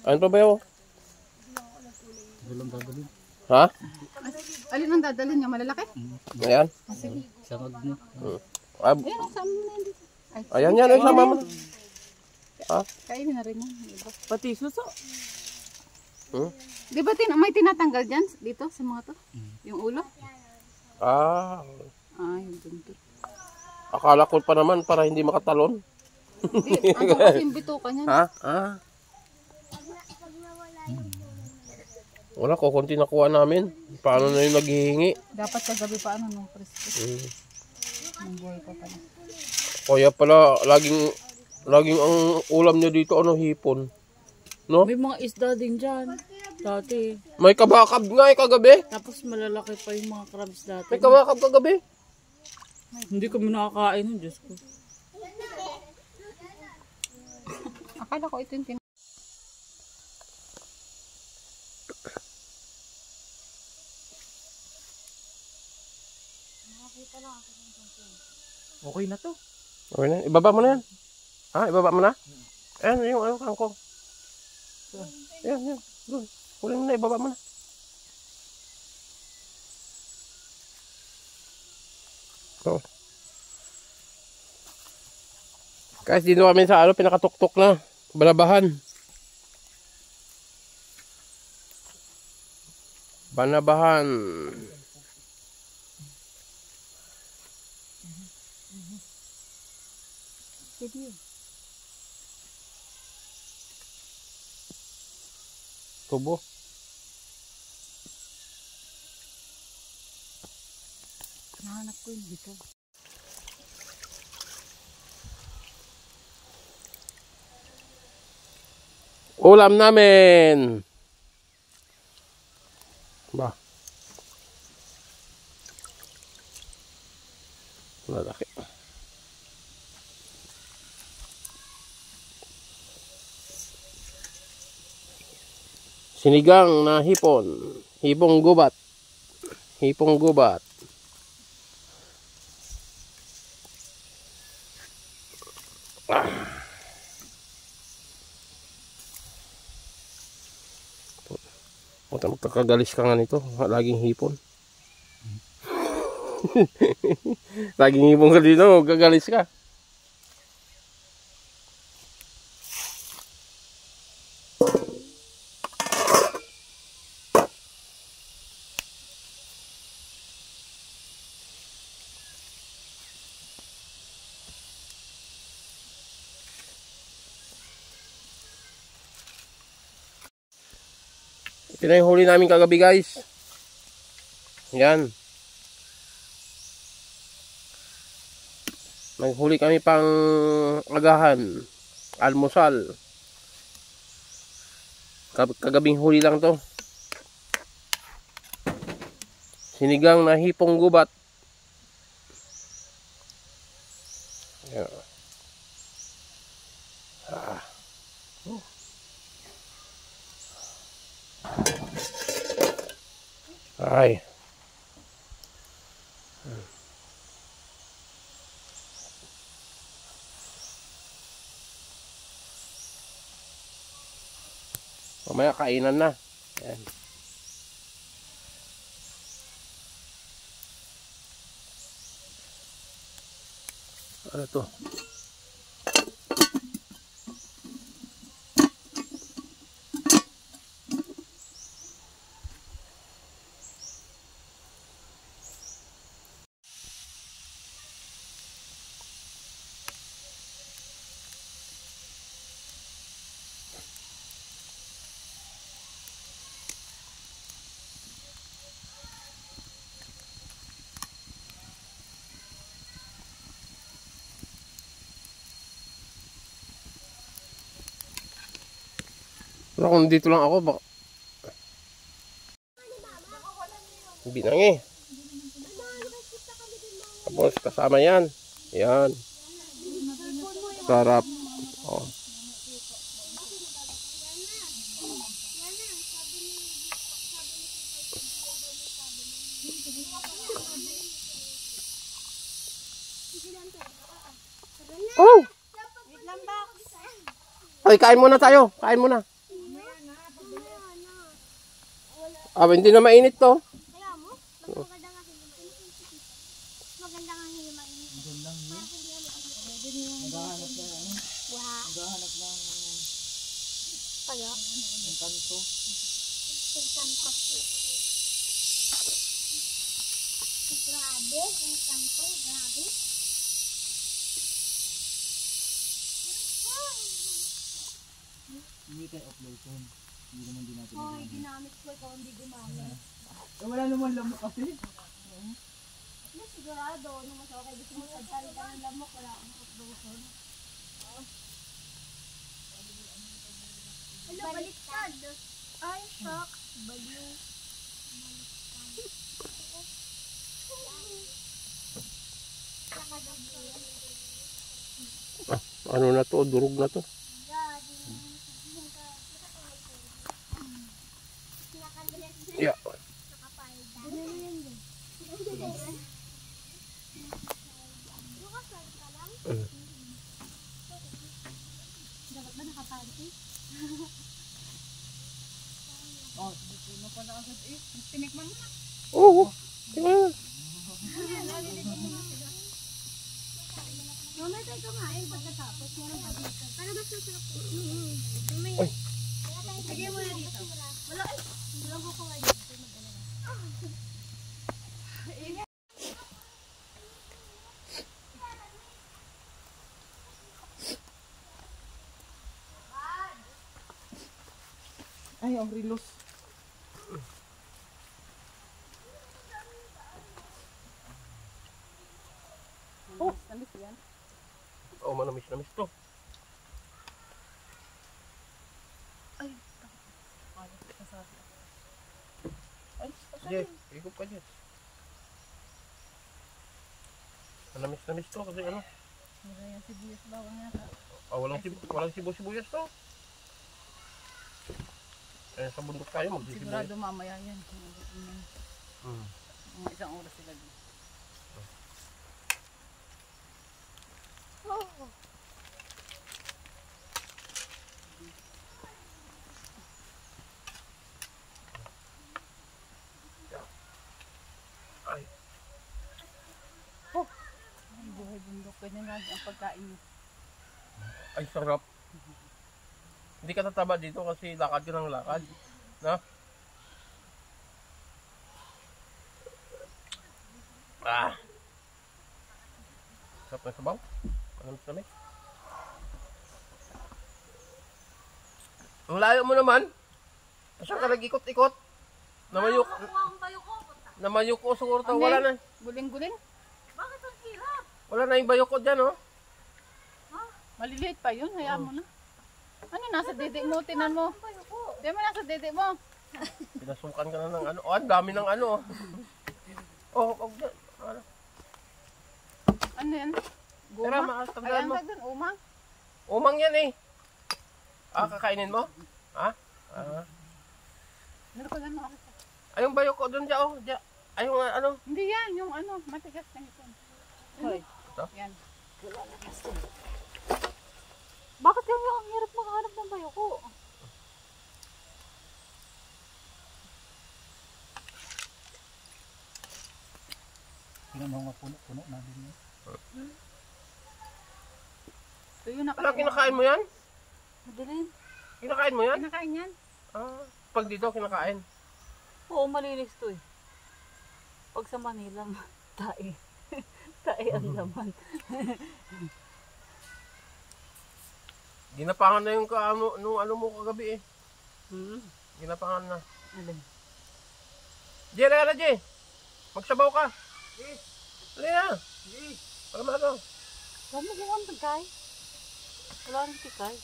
Ano pa ba yun? Dalang dadalhin. Ha? Alin ang dadalhin niya? Malalaki? Ayan. Sige. Sangag niya. Ayan, ang sama na yan dito. Ayan yan, ay sama mo na. Ha? Kainin na rin yan. Pati suso. Di ba may tinatanggal dyan dito sa mga to? Yung ulo? Ah. Yung buntot. Akala ko pa naman para hindi makatalon. Hindi, ano kasi yung bituka niyan? Ha? Wala ko, konti nakuha namin. Paano na yung naghihingi? Dapat kagabi pa nung presko. Nung buhay pa pala. Kaya pala, laging ang ulam niya dito, hipon. No? May mga isda din dyan. Dati. May kabakab nga kagabi. Tapos malalaki pa yung mga crabs dati. May kabakab kagabi. Hindi kami nakakain ng Diyos ko. Akala ko ito yung Okay na to. Okay na, ibaba mo na yan. Ha, ibaba mo na? Ayan, yung kangkong. Ayan. Doon. Kunin mo na, ibaba mo na. So. Guys, dito kami sa pinakatuktok na. Banabahan. Banabahan. Tubo. nahanap ko yun dito. Ulam namin. Ba. Malaki. Sinigang na hipon. Hipong gubat. Hipong gubat. Magkakagalis ka nga nito. Laging hipon. Laging hipon ka dito. Magkagalis ka. Ito na yung huli namin kagabi, guys. Yan. Naghuli kami pang agahan. Almusal. Kagabing huli lang to. Sinigang na hipong gubat. Yan. Ay. Mamaya kainan na. Ayan. Ano to? Pero kung dito lang ako, baka... Binang eh. Tapos kasama yan. Yan. Sarap. Oh. Oh! Ay, kain muna tayo. Kain muna. Ah, hindi na mainit to. Kaya mo, maganda nga hindi mainit. Maganda nga hindi mainit. Maganda lang. Naghahanap ng kaya? Ng kanto. Ng kanto. Grabe, ang kanto, grabe. Hindi tayo upload yun. Hindi naman din natin. Hoy, ginamit ko ikaw hindi gumamit. Wala naman lamok kasi. Hindi sigurado, nung mas okay, gusto mo salita ng lamok, wala akong upload. Ano, baliktad. Ay, shock. Baliw. Ano na to? Durog na to. Yeah. Dapat ba nakapanty? Oh, dito na pala agad eh. Tinikman mo na. Oo. Tingnan. Mamaya tayo kumain pagkatapos. Meron pa dito. Para mas masarap po. Ay. Lagyan mo na dito. Wala ay. Walang ko nga dito. Mag-alala. Ay, ang rilos. Oh, namis yan. Oh, manamis-namis to. Sige, ikot ka dyan. Manamis-namis to kasi ano. Wala yan sibuyas bawang yata. Ah, walang sibuyas to. Eh, sa bundok tayo magsisibuyas. Sigurado mamaya yan. Hmm. Mga isang oras sila din. Ay, Ay, buhay bundok. Ganyan lagi ang pagkain niyo. ay sarap. Hindi ka tataba dito kasi lakad ka ng lakad. Na? Ah. Sarap na sabaw. Ano. Ang layo mo naman. Saan ka nag-ikot-ikot? Namayok. Namayok ko siguro to. Wala na. Guling-guling. Bakit ang hirap? Wala na yung bayok ko dyan, oh. Maliliit pa yun. Hayaan mo na. Ano nasa dede mo? Tinan mo. Di mo nasa dede mo. Pinasukan ka na ng ano. Oh, ang dami ng ano, oh. Oh, ano. Ano yan? Tara, Guma? makatagdan Ayan, mo. tagdan. Umang. Umang yan, eh. Ah, kakainin mo? Ha? Ah. Meron ko lang ako. Ay, yung bayok ko doon dyan, oh. Dyan. Ay, yung ano. Hindi yan. Yung ano. Matigas na ito. Hoy. Ito? Yan. Bakit yung ang hirap makahanap ng bayoko? Tingnan mo mga puno-puno natin yun. Ito yun. Ano, kinakain mo yan? Madilim. Kinakain mo yan? Kinakain yan. Ah, pag dito, kinakain. Oo, malinis to eh. Pag sa Manila, tae. Tae ang laman. Ginapangan na yung nung ano mo kagabi, eh. Hmm. Ginapangan na. Alin? Jay, lala, Jay. Magsabaw ka. Dali na. Para maano. Huwag mo kung ang pagkay. Wala rin tikay.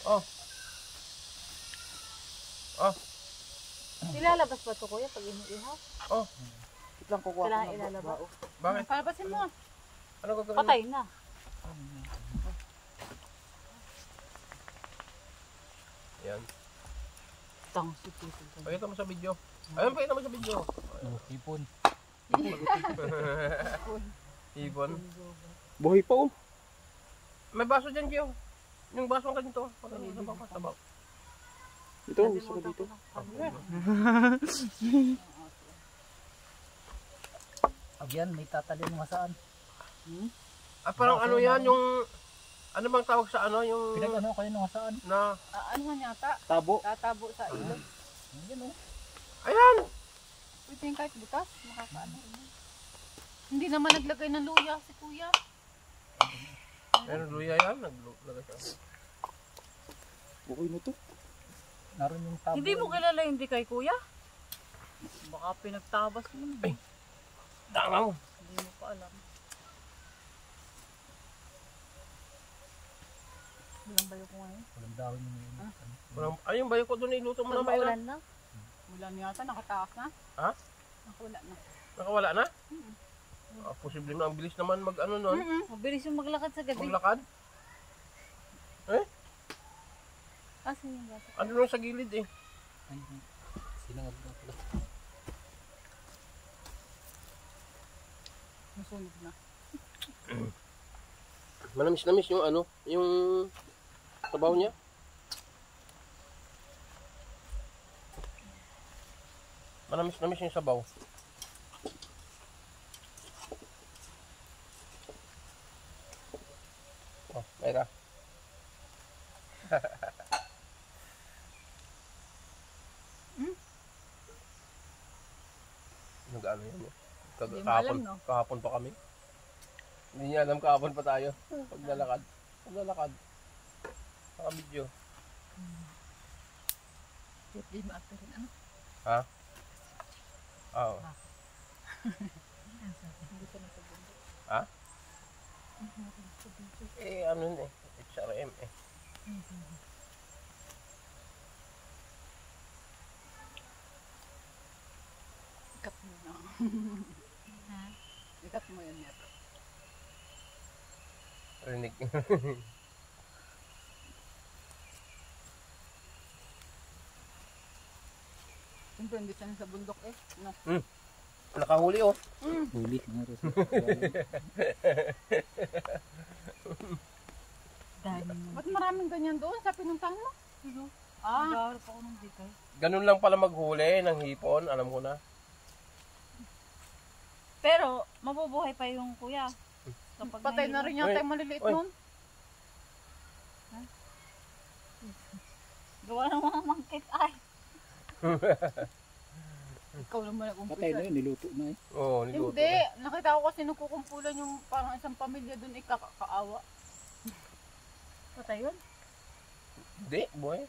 Oh. Oh. Ilalabas ba ito kuya pag iniihaw? Oh. Lang kukuha Kailangan ilalabas. Bakit? Palabasin mo. Ano gagawin mo? Patay na. Yan. Tang si Tito. Pakita mo sa video. Ayun, pakita mo sa video. Oh, ipon. Ibon. Buhay pa, oh. May baso dyan, Gio. Yung baso ang ganito. Sabaw. Ito, gusto ko dito. Agyan, may tatalim mga saan. Ah, parang ano yan, yung... Ano bang tawag sa ano, yung... Pinag-ano kayo mga saan? Na... Ano nga yata? Tabo. Tatabo sa ilog. Ayan o. Ayan! Pwede yung kahit butas. Makakaano. Hindi naman naglagay ng luya si kuya. Meron luya yan. Naglagay siya. Okay na to. Naroon yung tabo. Hindi mo kilala hindi kay kuya? Baka pinagtabas mo. Ay. Dangaw. Hindi mo pa alam. Walang bayo ko ngayon. Walang dahon yung yun. Ay, yung bayo ko doon, iluto mo na ba yun? na? Wala na yata. Nakataas na. Ha? Nakawala na. Nakawala na? Ah, posible na. Ang bilis naman mag-ano nun. Mabilis yung maglakad sa gabi. Maglakad. Kasi yung bata. Ano lang sa gilid eh. Ay, sinangag na pala. Masunog na. Manamis-namis yung ano, yung sabaw niya. Manamis-namis yung sabaw. Oh, Mayra. Nag-ano yan eh. Hindi mo alam, no? Kahapon pa kami. Hindi niya alam kahapon pa tayo. Paglalakad. Naka-video. Hindi mo after rin ano. Ha? Oo. Hindi ko na pagbundo. Ha? Eh, ano yun eh. HRM eh. Ikat mo na. Ikat mo yun net. Rinig. Siyempre, hindi siya sa bundok eh. No. Nakahuli oh. Huli. Meron. Ba't maraming ganyan doon sa pinuntahan mo? Ah, Nag-aaral pa ako ng dikay. Ganun lang pala maghuli ng hipon. Alam ko na. Pero, mabubuhay pa yung kuya. Kapag patay na rin yata yung maliliit Oy. nun. Gawa ng mga mangkit ay. Ikaw naman Patay na nag-umpisa. yun, niluto na eh. Oo, niluto. Hindi, nakita ko kasi nagkukumpulan yung parang isang pamilya doon ikakaawa. Patay yun? Hindi, boy.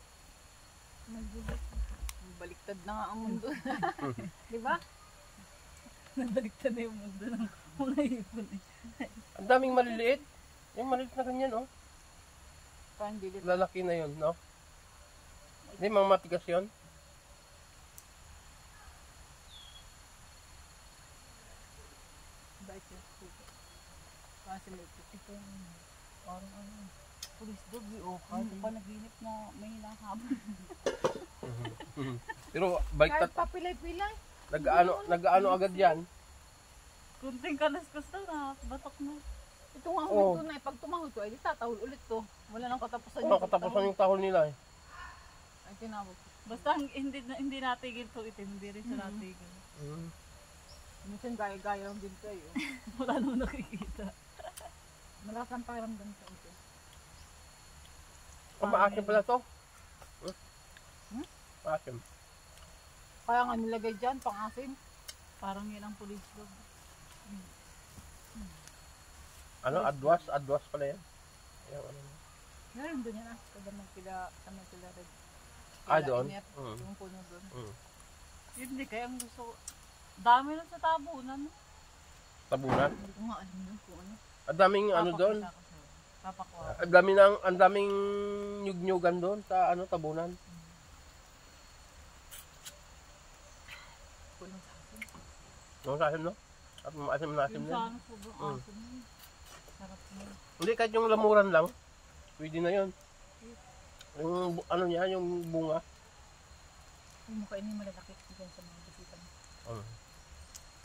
Baliktad na nga ang mundo. Di ba? Nabaliktad na yung mundo ng mga hipon eh. Ang daming maliliit. Yung maliliit na ganyan oh. Parang dilit. Lalaki na yun, no? Hindi, mga matigas yun. Bait yun. Parang sinilipit. Ito yung parang ano. Police dog eh. O, kahit pa naginip na may hinahabol. Pero baliktad, Kahit papilay-pilay. nag-ano agad yan. Kunting kalaskas daw na batak na. Ito nga Oo. huwag na eh. Pag tumahol ko, edi tatahol ulit to. Wala nang katapusan Ano, katapusan yung tahol nila eh. Ay, tinawag ko. Basta hindi natigil to itim. Hindi rin siya natigil. Minsan gaya-gaya lang din kayo. Wala naman nakikita. Malakas ang pakiramdam sa ito. Ang maasim pala to. Maasim. Kaya nga nilagay dyan, pang-asim. Parang yun ang police dog. Ano, adwas pala yan. Yung ano. Meron doon yan ah. Kada magpila, sa magpila red. Ah, doon? Ingat, yung puno doon. Yun hindi kaya ang gusto ko. Dami na sa tabunan. Tabunan. Hindi ko nga alam yun kung ano. Ang daming ano doon. Papakuha. Ang daming nyug-nyugan doon sa ano, tabunan. Punong sa asin. Yung sasim, no? At maasim na asim Yung din. sa ano sobrang asim yun. Sarap yun. Hindi, kahit yung lamuran lang. Pwede na yun. Yung ano niya, yung bunga. Yung mukha ini malalaki dyan sa mga bisita mo.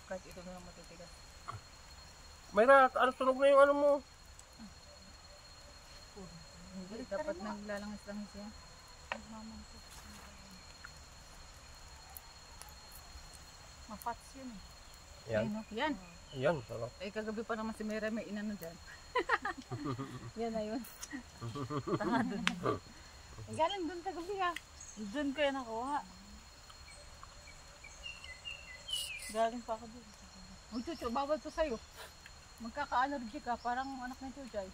Kahit ito na lang matitigas. Mayra, ano, tunog na yung ano mo. Dapat naglalangis-langis yan. Mapats yun eh. Yan. Ayun, oh. Yan. Yan, sarap. Eh, kagabi pa naman si Mera may inano dyan. Yan na yun. Eh, galing doon kagabi ah. Doon kayo nakuha. Galing pa ako doon. Uy, Chucho, bawal to sa'yo. Magkaka-allergy ka, parang anak ni Chuchay.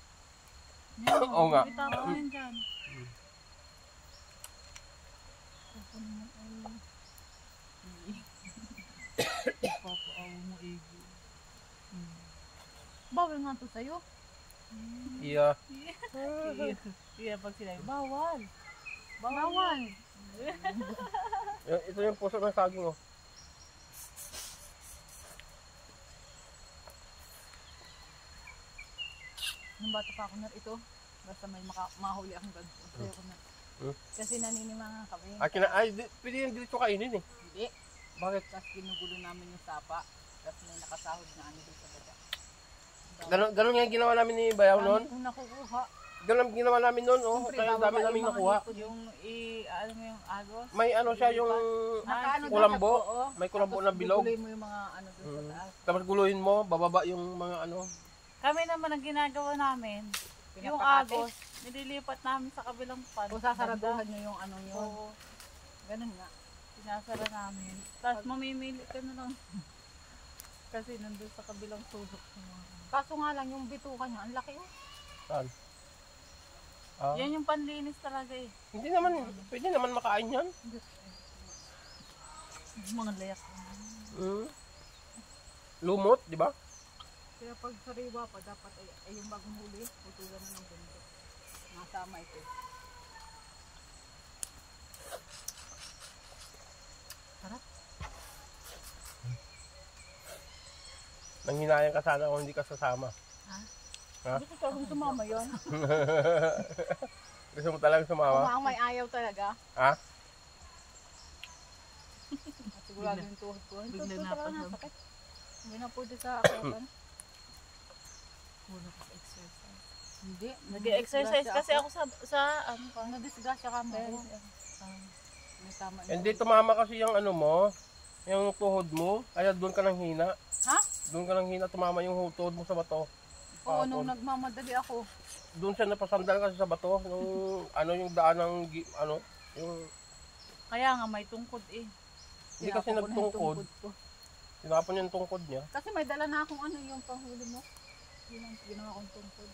Oo nga. Kita ko yun dyan. Papaawa mo, Ego. Bawal nga to sa'yo. Iya. Iya, pag sila, bawal. Bawal. Ito yung puso ng saging, oh. Nung bata pa ako na ito, basta may mahuli akong ganito. Sa'yo ko na. Kasi naninimangan kami. Pwede yung dito kainin eh. Hindi. Bakit? Tapos ginugulo namin yung sapa. Tapos may nakasahod na ano doon sa baba. Ganun nga yung ginawa namin ni Bayaw noon. Kung nakukuha. Ganun ang ginawa namin noon, oh. Siyempre, Kaya ang dami bababa namin yung mga nakuha. hipon. Yung, ano mo yung agos? May ano siya, yung Nakaano doon kulambo. sa oo. May kulambo Tapos na bilog. guguloy mo yung mga ano doon sa taas. Tapos guluhin mo, bababa yung mga ano. Kami naman ang ginagawa namin. Yung Pinapakate. agos, nililipat namin sa kabilang pan. O sasaraduhan nyo yung ano yun. Oo, Ganun nga. sinasara namin. Tapos mamimili ka na lang. Kasi nandun sa kabilang sulok. Kaso nga lang yung bituka niya, ang laki oh. Saan? Ah, Yan yung panlinis talaga eh. hindi naman, pwede naman makain yan. Mga layak. Lumot, di ba? Kaya pag sariwa pa, dapat ay yung bagong huli, putulan na ng ganito. Masama ito. Sarap. Nanghinayang ka sana kung hindi ka sasama. Ha? Gusto ko kung sumama yun. Gusto mo talagang sumama? Kung may ayaw talaga. Ha? At sigurado yung tuhod ko. Yung Bigla tuhod ko na talaga pa- nasakit. Hindi na pwede sa akyatan. Kulang sa exercise. Hindi. Nag-exercise kasi ako sa ano pa. Nadisgasya ka mo. May tama yun. Hindi tumama kasi yung ano mo, yung tuhod mo, kaya doon ka nang hina. Ha? Doon ka nang hina, tumama yung tuhod mo sa bato. Oo, nung nagmamadali ako. Doon siya napasandal kasi sa bato, yung ano yung daan ng ano, yung Kaya nga may tungkod eh. hindi kasi Tinapon ko na yung nagtungkod. tungkod ko. Tinapon yung tungkod niya. Kasi may dala na akong ano yung panghuli mo. Yun ang ginawa kong tungkod.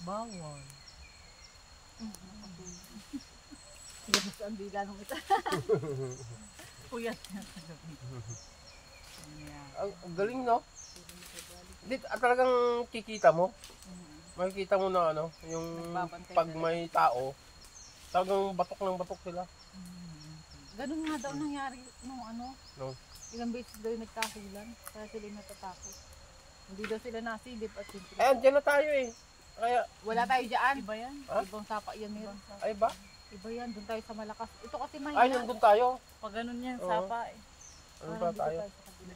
Bawal. Gabas ang bila nung ito. Puyat. Ang galing, no? Hindi, talagang kikita mo. Makikita mo na ano, yung Nagbabantay pag talaga. may tao, talagang batok ng batok sila. Ganun nga daw nangyari nung ano. No. Ilang beses daw yung nagkahulan. Kaya sila natatakot. Hindi daw sila nasilip at siyempre. Eh, andyan na tayo eh. Kaya, Wala tayo dyan. Iba yan. Ha? Ibang sapa yan meron. ay ba? Iba yan. Doon tayo sa malakas. Ito kasi mahina. Ay, nandun tayo. Pag ganun yan, Oo. sapa eh. Ano Parang pa tayo? dito sa kabila.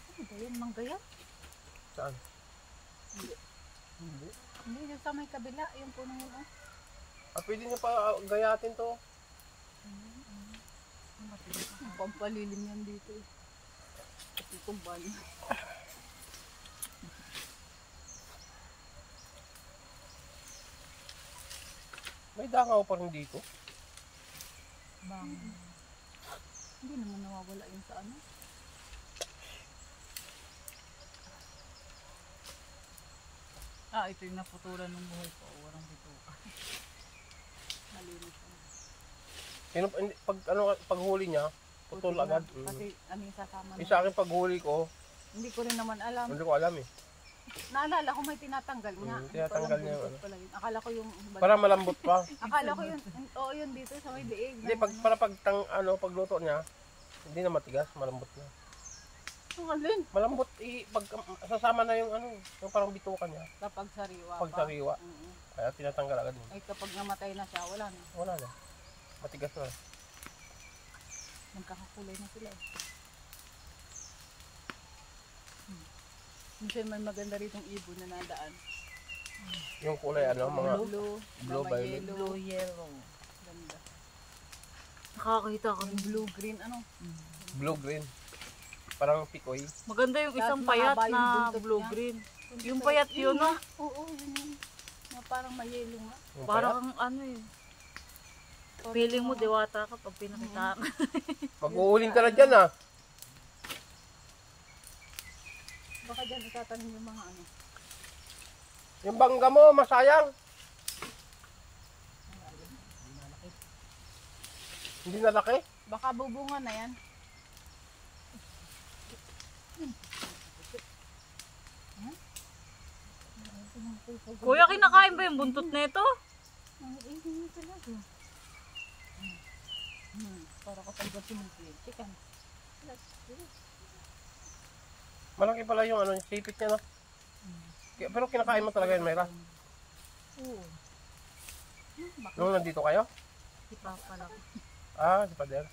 Ano ba yun? Manggaya? Saan? Hindi, yung sa may kabila. Yung punong yun. Oh. Pwede niyo pa gayatin to. Pampalilim yan dito. Eh. Kasi tumban. May dangaw pa rin dito. Bang. Hindi naman nawawala yun sa ano. Ito yung naputulan ng buhay ko. Walang bituka. Malinis. Pag huli niya, putol agad. Kasi ano yung sasama na. Sa akin pag huli ko, Hindi ko rin naman alam. hindi ko alam eh. Naalala ko may tinatanggal nga. Tinatanggal niya yung ano. Pala yun. Akala ko yung Para malambot pa. Akala ko yun. Oo, yun dito sa may diig. Hindi, pagluto niya, hindi na matigas, malambot na. Ang alin. Malambot, pag sasama na yung ano, yung parang bituka niya, Kapag sariwa pag pa. sariwa. Mm-mm. Kaya tinatanggal agad yun. Ay kapag namatay na siya, wala na. Wala na. Matigas na. Nagkakakulay na sila. Minsan may maganda ritong ibon na nadaan. Yung kulay ano, mga Blue, blue, may violet. yellow, Blue, yellow. ganda. Nakakita ka. Yung blue, green, ano? blue-green. Parang pikoy. Maganda yung isang Tapos payat mahaba yung na buntot blue-green. Yung payat yun, no? Oo, yun yun. Na parang may yellow nga. Yung Parang ano eh. Feeling mo diwata ka pag pinakita ka. mag-uuling ka na dyan ah. Baka dyan itatanim yung mga ano. Yung bangga mo, masayang. Hindi na laki. Baka bubunga na yan. Kuya, kinakain ba yung buntot nito? Para kapag sinupi. Chicken. Malaki pala yung ano, sipit niya no. Pero kinakain mo talaga yun, Mayra. Oo. Nung nandito kayo? Si Papa lang. Ah, si Pader.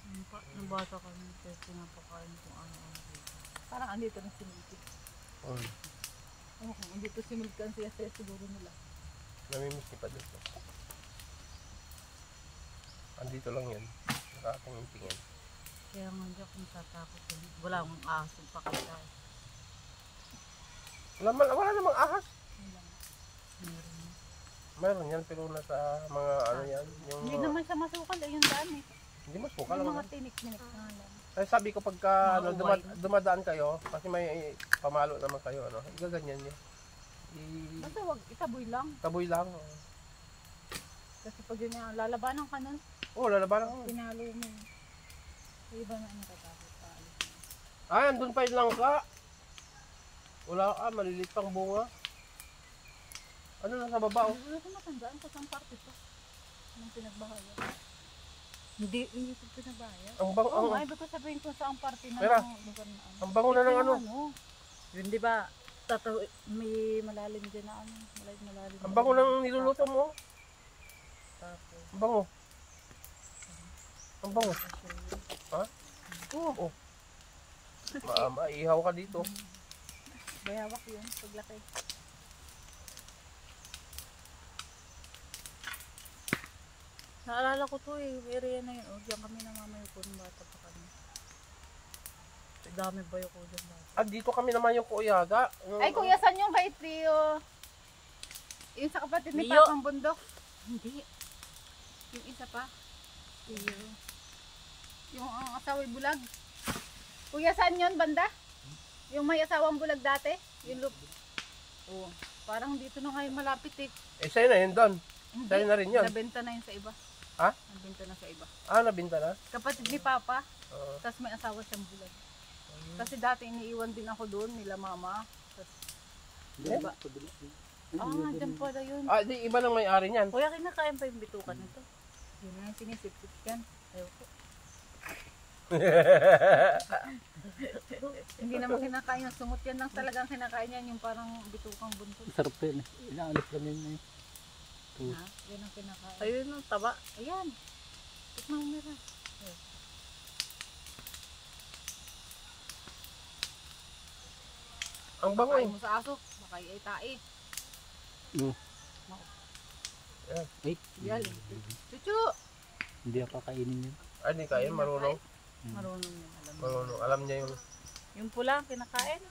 Nung bata kami, pinapakain kung ano-ano dito. Parang andito na sinupi. Oh, kung andito sinulkan siya siguro nila. Namimiss ni Pader. Andito lang yan. Nakatingin-tingin. Kaya nga hindi ako natatakot. Wala akong aso pa kita. Wala namang ahas. Meron. Meron yan, pero nasa mga ano yan. Yung, Hindi naman siya masukal, ayun daan eh. Hindi masukal Yung lang. mga tinik-tinik na lang. Ay sabi ko pagka ano, Mga dumadaan kayo, kasi may pamalo naman kayo, ano, igaganyan nyo. Basta wag itaboy lang. Taboy lang. Oh. Kasi pag yun na, lalabanan ka nun, Oh, lalaban ako. pinalo mo. Sa iba na ang tatakot pa. Ay, andun pa yung langka. Wala ka, maliliit pang bunga. Ano nasa baba oh? Wala ko matandaan sa isang parte to. Anong pinagbahaya? Hindi ko pinabaya. Ang bang, Oo, ang, ay ba't ko sabihin ko sa ang parte na Mira, lugar na ano. ang bango na ng ano. Yun di ba? May malalim dyan na ano. Malalim. Ang bango ng niluluto mo. Tapos, Ang bango. Ang bango. Ha? Oo, Maihaw ka dito. bayawak yun, paglaki. naalala ko to eh. Area na yun. O, diyan kami namamayukon. Bata pa kami. Dami ba yung dyan bata? Ah, dito kami naman yung kuyaga. Ay, kuya, saan yung kay Trio? Yung sa kapatid ni Leo. Papang Bundok? Hindi. Yung isa pa. Trio. Yung asaway bulag. Kuya, saan yun, banda? Yung may asawang bulag dati? Yung loop. Oo. Parang dito na ngayon malapit eh. Eh, sa'yo na yun doon. Hindi. Sa'yo na rin yun. Nabenta na yun sa iba. Ha? Nabenta na sa iba. Ah, nabinta na? Kapatid ni Papa, Oo. tapos may asawa siyang bulag. Kasi dati iniiwan din ako doon nila mama. Tas, diba? Dyan pala yun. Ah, di iba nang may-ari niyan. Kuya, kinakain pa yung bitukan nito. Yun na yung sinisip-sip yan. Ayoko. Hindi naman kinakain yung sumot yan lang talagang kinakain yan. Yung parang bitukang buntot. Sarap yun eh. Inaalis lang yun eh. Ha? Yan ang kinakain. Ayun ang taba. Ayan. Tikman mo nila. Ang bango. Kain mo sa aso. Baka ay tae. No. Ay, Yali. Chuchu! hindi ako kakainin yun. Ay, di kaya, marunong. Marunong yun. Alam mo. Marunong. Alam niya yung Yung pula, kinakain.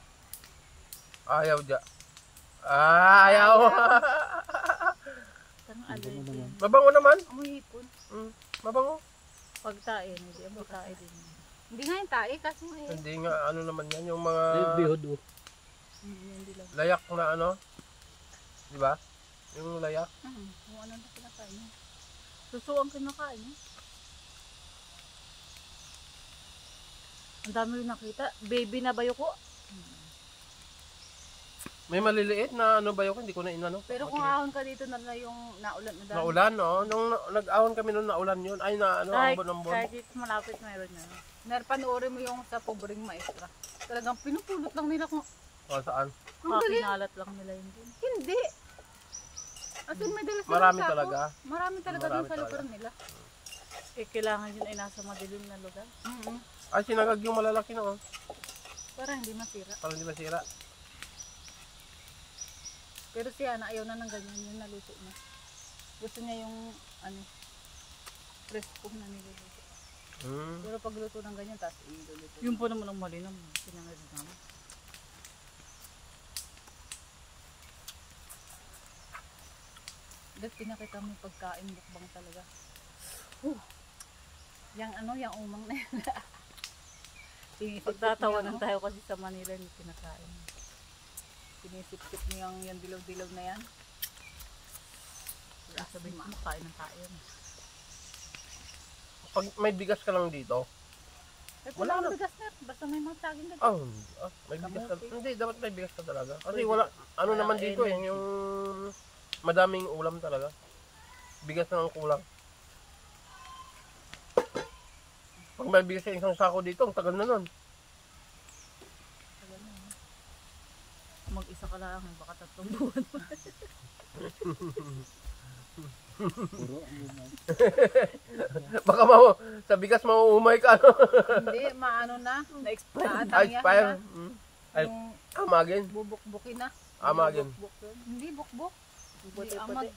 ayaw dya. Ah, ayaw. Tanong allergy. Mabango naman. Amoy hipon. Mabango. Pag tain, hindi ako tain din. Hindi nga yung tae kasi Hindi nga, ano naman yan, yung mga Ay, bihod oh. hindi lang. layak na ano. Di ba? Yung layak. Kung ano na kinakain niya. Suso ang kinakain. Ang dami yung nakita. Baby na bayo ko. May maliliit na ano ba yun? Hindi ko na inano. Pero kung ahon ka dito na yung naulan na dami. Naulan, no? Nung nag-ahon kami nung naulan yun, ay na ano, ambon-ambon. Kahit dito malapit mayroon yan. Panoorin mo yung sa pobreng maestra. Talagang pinupulot lang nila kung O, saan? ang galing. Pinalat lang nila yun din. Hindi. As in, may dala silang Marami sako. talaga. Marami talaga Marami dun sa talaga. lugar nila. Eh, kailangan yun ay nasa madilim na lugar. Ay, sinagag yung malalaki na, oh. Para hindi masira. Para hindi masira. Pero si Hana ayaw na ng ganyan, yung naluto na. Gusto niya yung ano, presko na niluluto. Pero pag luto ng ganyan, tapos iluluto. Yung po naman ang mali naman. Pinangalit namin. Dahil pinakita mo yung pagkain mukbang talaga. Yang ano, yang umang na yan. Pagtatawanan tayo kasi sa Manila yung pinakain. Sinisip-sip niyo yung dilaw-dilaw na yan. Sabihin ko, makain ng tayo. Pag may bigas ka lang dito, Eh, Wala wala na. bigas na. Basta may mga saging na. may bigas ka. Kamote. Hindi, dapat may bigas ka talaga. Kasi Pwede. wala, ano Wala naman ka dito energy. yung madaming ulam talaga. Bigas na ang kulang. Pag may bigas sa isang sako dito, ang tagal na nun. Mag-isa ka lang, baka 3 buwan. Puro ang lumay. Baka sa bigas mauumay ka. No? Hindi, maano na. Na-expire. Expire. Ay, Yung amagin. bubuk-bukin na. Amagin. Hindi, bukbuk. Hindi Puti-puti. amag.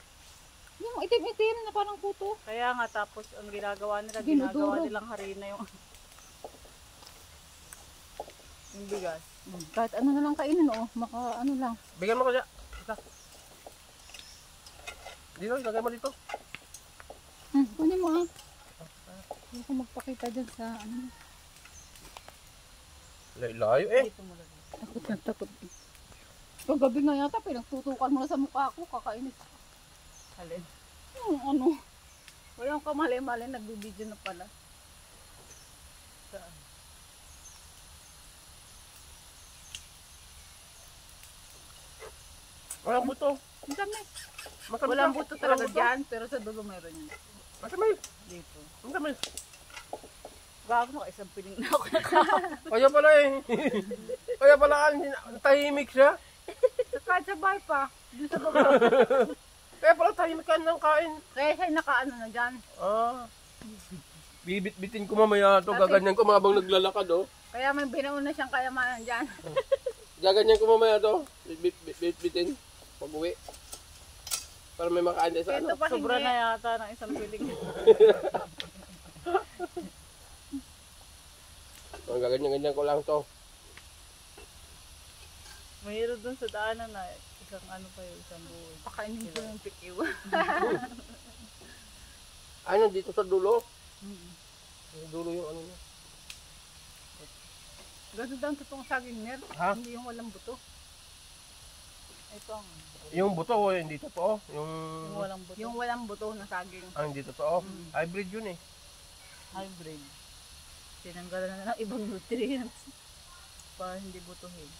Yung itim-itim na parang kuto. Kaya nga, tapos ang ginagawa nila, Dinuduro. ginagawa nilang harina yung bigas. Kahit ano na lang kainin, maka ano lang. Bigyan mo ko siya. Isa. Dito, ilagay mo dito. Kunin mo Hindi ko magpakita dyan sa ano. Layo eh. Dito mo lagay. Takot na takot. Kagabi nga yata, pinagtutukan mo na sa mukha ko, kakainis. Alin. Yung ano, walang kamali-mali, nagbibideo na pala. Saan? Walang buto. Ang dami. Matamis Walang lang. buto talaga Walang buto. dyan, pero sa dulo mayroon yun. Matamis. Dito. Matamis. Gago na, isang piling na ako. Kaya pala eh. Kaya pala tahimik siya. Kahit sa bahay pa, doon sa baba. Kaya pala tahimik ka ng kain. Kaya siya nakaano na dyan. Bibit-bitin ko mamaya to. Kasi- Gaganyan ko habang naglalakad oh. Kaya may binaon na siyang kayamanan dyan. Gaganyan ko mamaya to. Bibit-bitin. Pag uwi. Para may makain tayo sa Ito ano. pa Sobra hindi. na yata ng isang piling. Gaganyan-ganyan ko lang to. Mayroon dun sa daanan na isang ano pa yun, isang buhay. Pakainin ko yung pikiw. Ay, nandito sa dulo. Sa dulo yung ano niya. Ganun daw ang totoong saging ner. Ha? Hindi yung walang buto. Ito ang Yung buto, hindi totoo. yung walang buto. Yung walang buto na saging. Hindi totoo. Hybrid yun eh. Hybrid. Tinanggalan na ng ibang nutrients para hindi butuhin.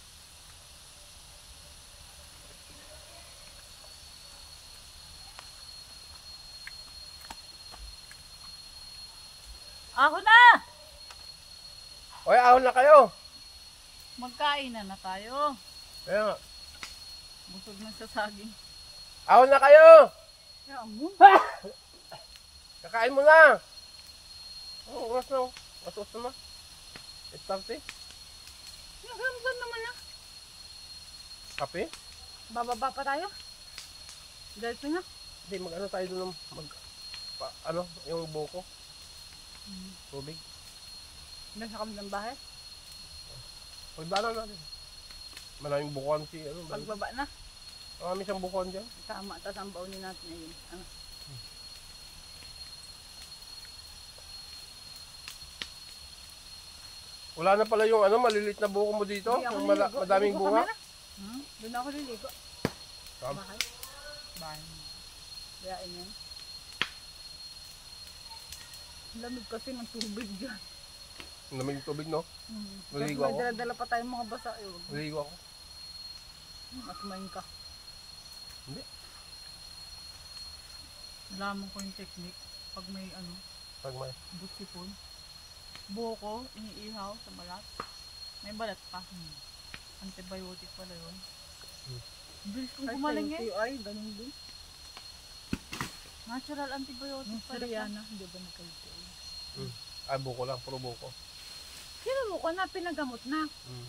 Ako na! Oy, ahon na kayo. Magkain na tayo. Kaya nga. Busog na sa saging. Ahon na kayo. Kaya mo. Kakain mo na. Oo, oras na. Oras na. 8:30. Nagramdam naman na. Kape? Bababa pa tayo. Diretso na. Hindi, mag-ano tayo doon ng yung buko. Tubig. Nasa kami ng bahay. Pagdaanan natin. Maraming bukuan si Pagbaba na. Marami siyang bukuan dyan. Tama. Tapos ang baunin natin na yun. Ano? Wala na pala yung malilit na buko mo dito. Hindi ako Yung liligo. madaming Liligo bunga. kami na. Doon ako liligo. Saan? Bahay. Bahay. Kayain yan. Lamig kasi ng tubig dyan. Ang lamig ng tubig, no? Tapos Naligo may ako. dala-dala pa tayong mga basa. Naligo ako. Masmain ka. Nalaman ko yung technique. Pag may Pag may. butsipon. Buko, iniihaw sa balat. May balat pa. Antibiotic pala yun. Bilis kong gumaling eh. Ay, ganun din. Natural antibiotic Yung pala. Sariana, hindi ba nagkalito? Ay, buko lang. Puro buko. Sino ko na pinagamot na. Mm.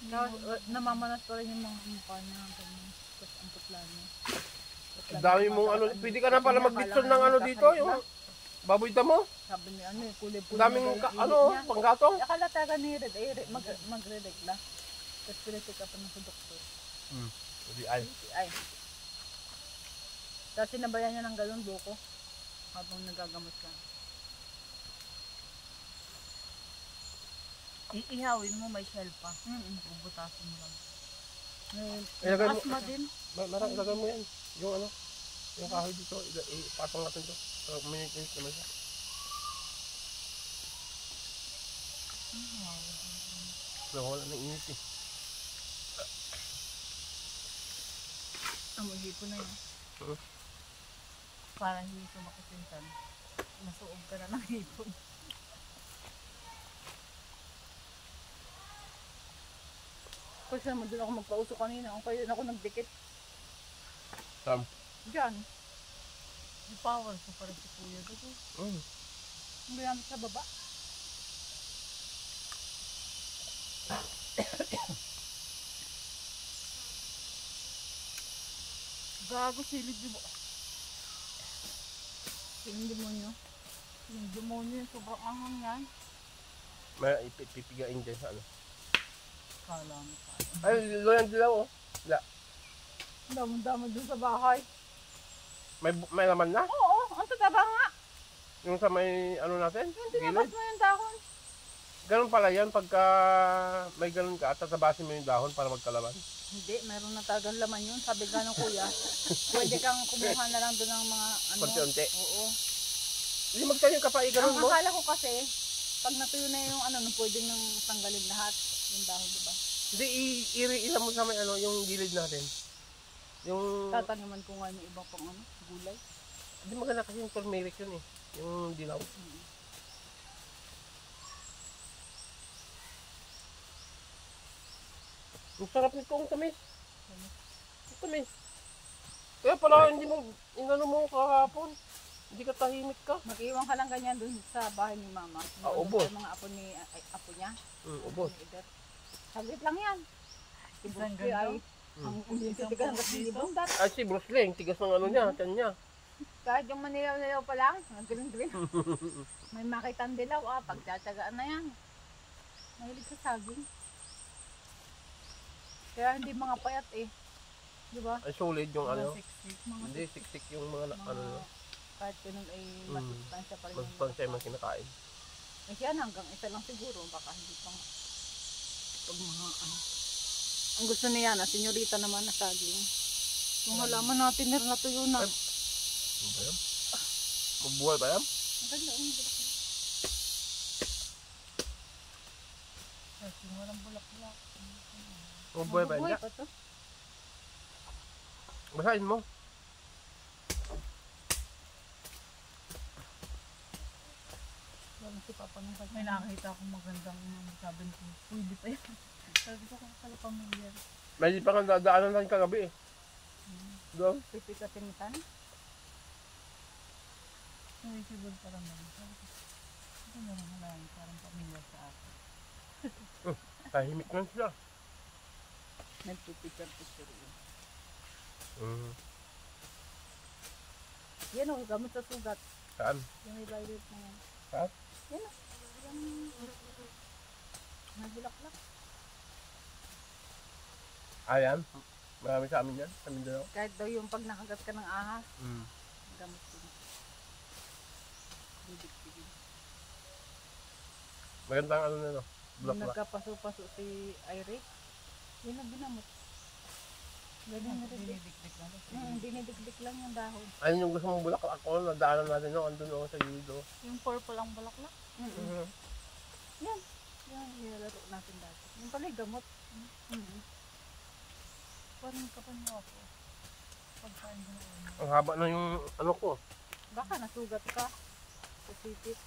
Tapos namamanas pa rin yung mga mukha niya. Ganun. Tapos Ang putla niya. Ang dami mong ano, pwede ka na pala mag-bitson ng ano dito, yung baboy damo. Sabi niya, ano eh, kulay Ang daming panggatong. Akala talaga ni Red, mag-redirect na. Tapos pinatik up na sa doktor. Ay, Ay. Tapos sinabayan niya ng galon buko. Habang nagagamot ka. Iihawin mo, may shell pa. Bubutasin mo lang. ilagay mo, Asma din. ilagay mo yan. Yung ano, yung kahoy dito, ipatong natin to. Minute naman siya. Wala nang init eh. Amoy hipo na yun. Para hindi sumakit yung tan. Nasuog ka na ng hipon. Kasi naman doon ako magpauso kanina. Ako kayo ako nagdikit. Sam. Diyan. Yung power ko para si Kuya. Dito. Hindi namin sa baba. Gago silid di ba? Yung demonyo. Yung demonyo yung sobrang anghang yan. May ipipigain dyan sa ano. Kala mo pa. Ay, loyan dilaw oh. Damon-damon doon sa bahay. May laman na? Oo, ang tataba nga. Yung sa may ano natin? Yung tinabas Gilid? mo yung dahon. Ganun pala yan, pagka may ganun ka, tatabasin mo yung dahon para magkalaman. Hindi, meron na talagang laman yun. Sabi ka ng kuya, pwede kang kumuha na lang doon ng mga ano. Konti-unti. Oo. Hindi magtanim ka pa, ganun Ang mo. akala ko kasi, pag natuyo na yung ano, pwede nang tanggalin lahat yung dahon, diba? Hindi, iri-ila mo sa may ano, yung gilid natin. Yung, Tataniman ko nga yung ibang pang ano, gulay. hindi maganda kasi yung turmeric yun eh. Yung dilaw. Ang sarap nito ang tamis. Ang tamis. Kaya pala hindi mo, inano mo kahapon. Hindi ka tahimik ka. Mag-iwan ka lang ganyan doon sa bahay ni mama. Ubos. Yung mga apo ni apo niya. Ubos. Ni Eder. Saglit lang yan. Si Isang Bruce ganito? ay ang titigas hanggang silibong dat. Ay si Bruce Lee, tigas ng ano niya, tiyan niya. Kahit yung manilaw-nilaw pa lang, green-green. May makitang dilaw, pagtsatsagaan na yan. Mahilig sa saging. Kaya hindi mga payat eh. Di ba? Ay solid yung ano. Siksik. Hindi, siksik yung mga ano. Kahit ganun ay masustansya pa rin. yung Masustansya yung mga mga kinakain. Eh yan, hanggang isa lang siguro, baka hindi pa nga. Pag mga ano. Ang gusto niya na, senyorita naman na saging. Yung halaman natin, natuyo na. Ano ba yan? Mabuhay ba yan? Ang ganda, ang ganda. Kasi walang bulak-bulak. Mabuhay ba yan? Mabubuhay pa to. Basahin mo. Walang si Papa ng May nakakita akong magandang sabi ko, pwede pa yan. Sabi ko kala pamilyar. May pa nga dadaanan natin kagabi eh. Doon. Pipi sa tinitan. Visible pa lang naman. Sabi ko, ito na lang lang, parang pamilyar sa akin. Tahimik lang sila. Nagpipicture-picture yun. Yan o, gamot sa sugat. Saan? Yung evaluate na yan. Saan? Yan o. Yung nagulaklak. Ayan. Marami sa amin yan. Sa Mindanao. Kahit daw yung pag nakagat ka ng ahas, gamot din. Bibig-bigin. Magandang ano na no. Yung Bulak-bulak. nagkapaso-paso si Iris, yun ang ginamot. Ganyan na rin. Dinidikdik lang. Dinidikdik lang yung dahon. Ayun yung gusto mong bulaklak ako. Nadaanan natin no. Andun o sa gilid o. Yung purple ang bulaklak. Yan. Yan, nilalaro natin dati. Yung pala yung gamot. Parang kapanyo ako. Pagkain ko na. Ang haba na yung ano ko. Baka nasugat ka sa sipit.